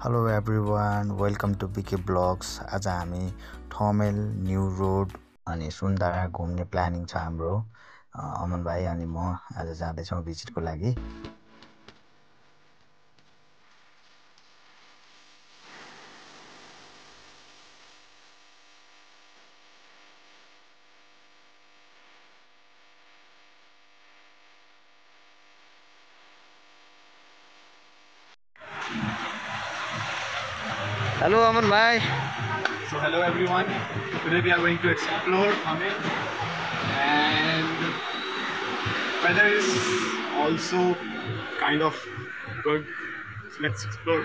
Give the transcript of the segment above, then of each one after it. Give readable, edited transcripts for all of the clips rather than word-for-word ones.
Hello everyone, welcome to बिके blogs. आज हामी ठमेल, न्यू रोड अनि सुनधारा घुम्ने प्लानिङ छ हाम्रो। अमन भाइ अनि म आज जाँदैछौँ भिजिटको लागि। हेलो अमन भाइ। So hello everyone, today we are going to explore Thamel and weather is also kind of good, so let's explore.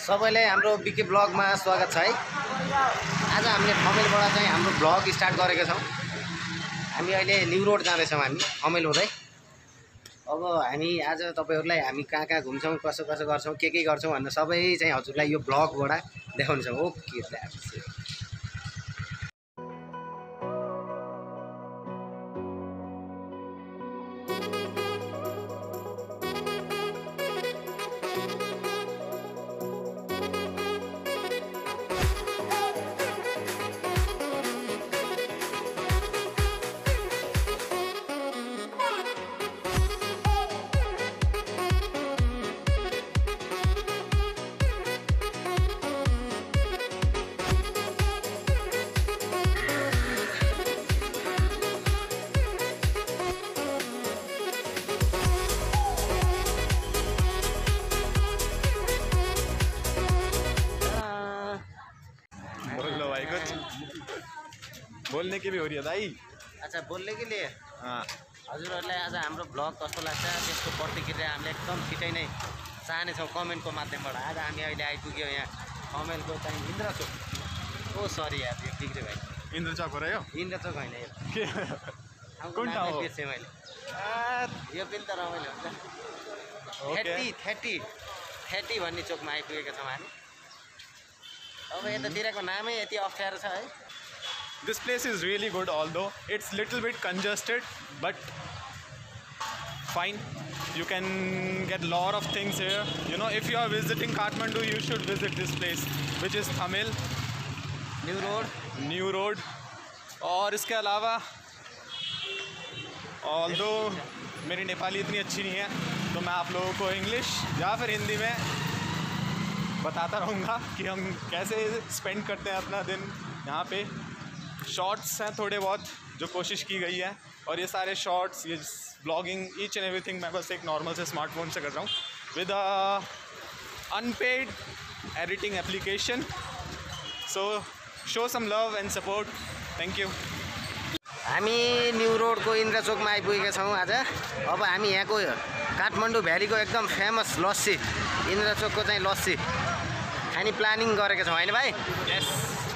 सबैलाई हाम्रो बिके ब्लगमा स्वागत छ है। आज हामीले ठमेलबाट चाहिँ हाम्रो ब्लग स्टार्ट गरेका छौँ। हामी अहिले न्यू रोड जाँदैछौँ हामी ठमेल हुँदै। अब हामी आज तपाईहरुलाई हामी कहाँ कहाँ घुम्छौँ, कसो कसो गर्छौँ, के गर्छौँ भन्ने सबै चाहिँ हजुरलाई यो ब्लगबाट देखाउनेछौँ। ओके। बोलने की भी हो रही है दाई। अच्छा, बोलने के लिए हजुरहरूलाई आज हाम्रो ब्लग कस्तो लाग्छ त्यसको प्रतिक्रिया हामीले एकदम छिटै नै चाहनेछौँ कमेन्टको माध्यमबाट। आज हामी अहिले आइपुग्यौँ यहाँ ठमेलको चाहिँ इन्द्रचोक। ओ सरी यार, यो बिग्रे भाइ। इन्द्रचोक हो रह्यो? इन्द्रचोक होइन यो कुन ठाउँ हो? बिर्सेँ मैले। यो पनि त रमाइलो हुन्छ। 30 भन्ने चोकमा आइपुगेका छौँ हामी। अब यतातिरको नामै यति अप्ठ्यारो छ है। This place is really good, although it's little bit congested, but fine. You can get lot of things here. You know, if you are visiting Kathmandu, you should visit this place, which is Thamel, New Road. और इसके अलावा, although मेरी नेपाली इतनी अच्छी नहीं है, तो मैं आप लोगों को इंग्लिश या फिर हिंदी में बताता रहूँगा कि हम कैसे स्पेंड करते हैं अपना दिन यहाँ पे। शॉर्ट्स हैं थोड़े बहुत जो कोशिश की गई है, और ये सारे शॉर्ट्स, ये ब्लॉगिंग, ईच एंड एवरीथिंग मैं बस एक नॉर्मल से स्मार्टफोन से कर रहा हूँ with unpaid editing application. So show some love and support. Thank you. हामी न्यू रोडको इन्द्रचोकमा आइपुगेका छौँ आज। अब हामी यहाँको काठमाडौँ भ्यालीको एकदम फेमस लस्सी, इन्द्रचोकको चाहिँ लस्सी खाने प्लानिङ गरेका छौँ होइन भाइ? यस।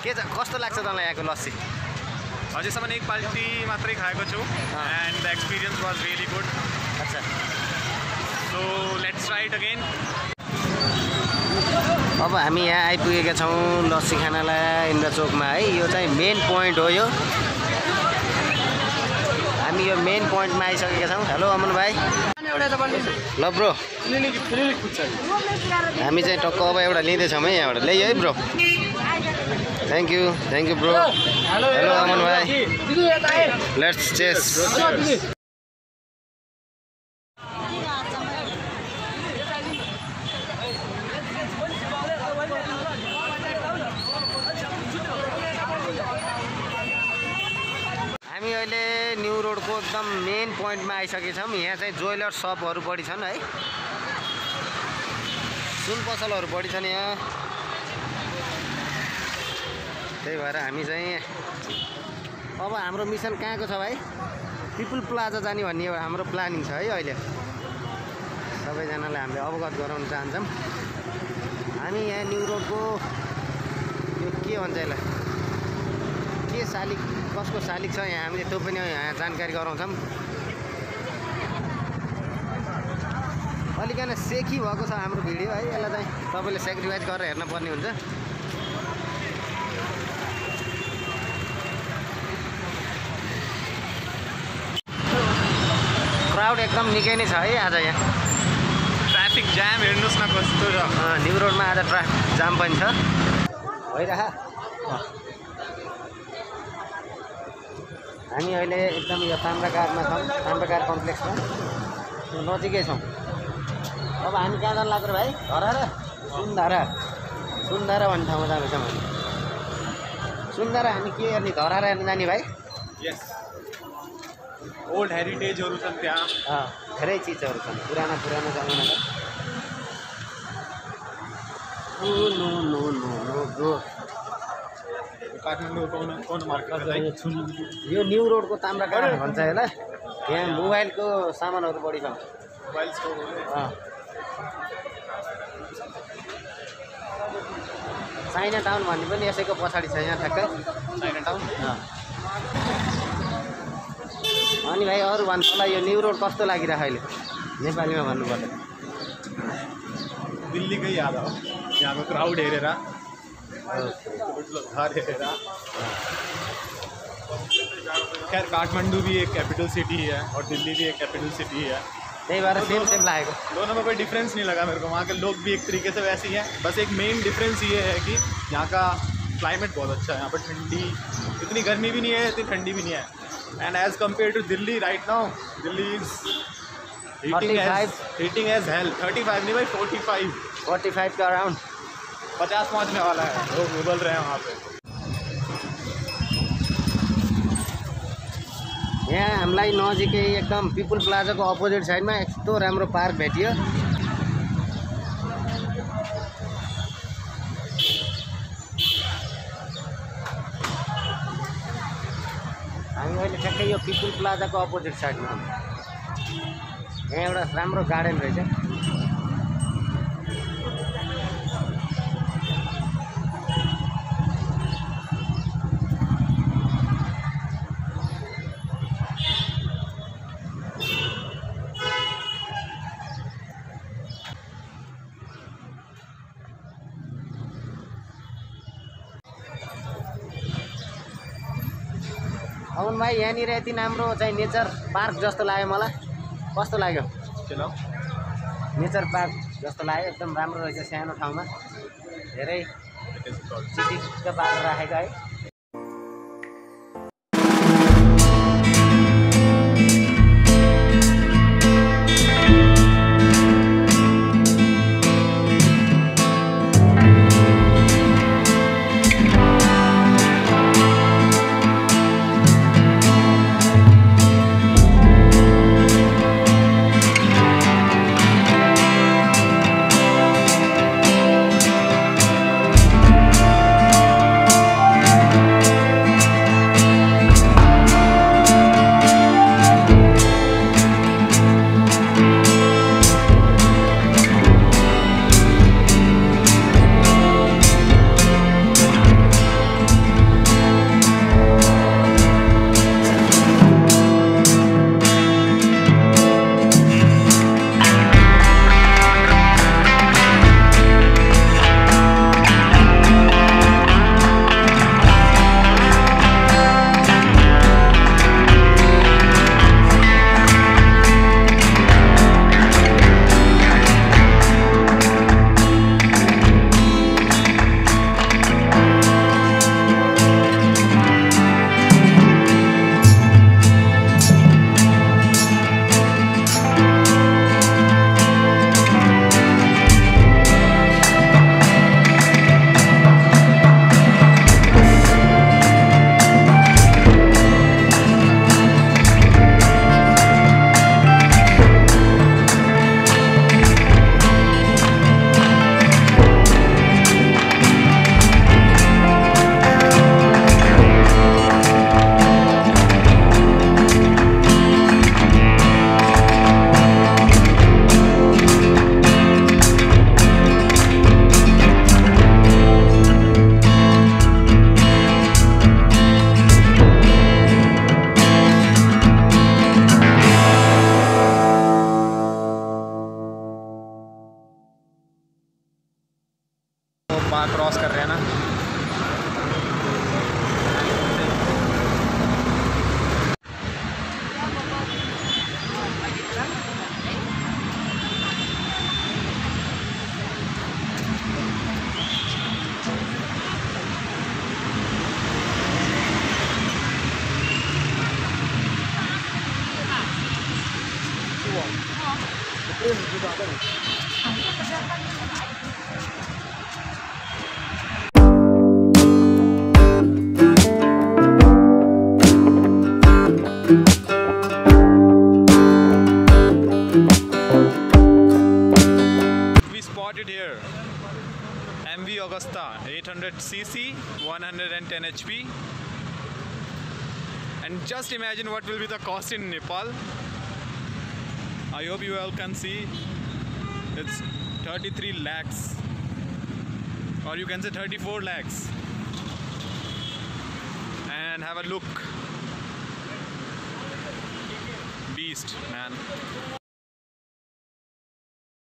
के कस्तो लाग्छ तँलाई यहाँको लस्सी? अझैसम्म एक पार्टी मात्रै खाएको छु and the experience was really good. अच्छा, so let's try it again. अब हामी यहाँ आइपुगेका छौँ लस्सी खानालाई इन्द्रचोकमा है। यो चाहिँ मेन पोइन्ट हो। यो हामी यो मेन पोइन्टमा आइसकेका छौँ। हेलो अमन भाइ। ल ब्रो, हामी चाहिँ टक्क अब एउटा लिँदैछौँ है यहाँबाट। ल्याइ है bro. Thank you bro. Hello Aman भाइ। Let's chess. हामी अहिले न्यू रोडको एकदम मेन पोइन्टमा आइसकेका छौँ। यहाँ चाहिँ ज्वेलर सपहरू बढी छन् है, सुन पसलहरू बढी छन् यहाँ। त्यही भएर हामी चाहिँ अब हाम्रो मिसन कहाँको छ भाइ? पिपुल प्लाजा जाने भन्ने एउटा हाम्रो प्लानिङ छ है अहिले। सबैजनालाई हामीले अवगत गराउन चाहन्छौँ। हामी यहाँ न्यु रोडको यो के भन्छ यसलाई, के शालिग कसको शालिग छ यहाँ हामीले त्यो पनि यहाँ जानकारी गराउँछौँ। अलिकन सेकी भएको छ हाम्रो भिडियो है, यसलाई चाहिँ तपाईँले सेक्रिफाइस गरेर हेर्न पर्ने हुन्छ। क्राउड एकदम निकै नै छ है आज यहाँ। ट्राफिक जाम हेर्नुहोस् न कस्तो छ। न्यु रोडमा आज ट्राफिक जाम पनि छ भइरह। हामी अहिले एकदम यो ताम्रागारमा छौँ, ताम्रागार कम्प्लेक्समा नजिकै छौँ। अब हामी कहाँ जानु लाग्यो भाइ? धरारा सुन्धारा, सुन्धारा भन्ने ठाउँमा जाँदैछौँ हामी। सुन्धारा हामी के हेर्ने, धरारा हेर्नु जाने भाइ? यस, ओल्ड हेरिटेजहरू छन् त्यहाँ। धेरै चिजहरू छन् पुरानो पुरानो जमानाको। काठमाडौँ कौन मार्केट है? यो न्यु रोडको ताम्रागार भन्छ यसलाई। यहाँ मोबाइलको सामानहरू बढी छ। मोबाइल स्टोर चाइना टाउन भन्ने पनि यसैको पछाडि छ यहाँ ठ्याक्कै, चाइना टाउन। अनि भाइ अरू भन्नु होला यो न्यु रोड कस्तो लागिरहेको अहिले नेपालीमा भन्नुपर्दा? दिल्लीकै याद हो यहाँको क्राउड हेरेर, घर हेरेर। खैर काठमांडू भी एक कैपिटल सिटी है और दिल्ली भी एक कैपिटल सिटी है, त्यही भएर सेम सेम लागेको। दोनों में कोई डिफरेंस नहीं लगा मेरे को। वहाँ के लोग भी एक तरीके से वैसे ही हैं। बस एक मेन डिफरेंस ये है कि यहाँ का क्लाइमेट बहुत अच्छा है। यहाँ पर ठंडी, इतनी गर्मी भी नहीं है, इतनी ठंडी भी नहीं है। And as compare to Delhi right now, Delhi is heating as hell. 35 नहीं भाई, 45 के अराउंड 50 पहुँचने वाला है। लोग उबल रहे हैं वहाँ पे। यहाँ हामीलाई नजिकै एकदम पिपुल प्लाजाको अपोजिट साइडमा यस्तो राम्रो पार्क भेटियो। हामी अहिले ठ्याक्कै यो पिपुल प्लाजाको अपोजिट साइडमा छौँ। यहाँ एउटा राम्रो गार्डन रहेछ। अमन भाइ यहाँनिर यति राम्रो चाहिँ नेचर पार्क जस्तो लाग्यो मलाई। कस्तो लाग्यो? नेचर पार्क जस्तो लाग्यो, एकदम राम्रो रहेछ। सानो ठाउँमा धेरै चिटिक्क पारेर राखेको है। We spotted here MV Augusta 800cc 110 HP, and just imagine what will be the cost in Nepal. I hope you all can see it's 33 lakhs, or you can say 34 lakhs. And have a look, beast man.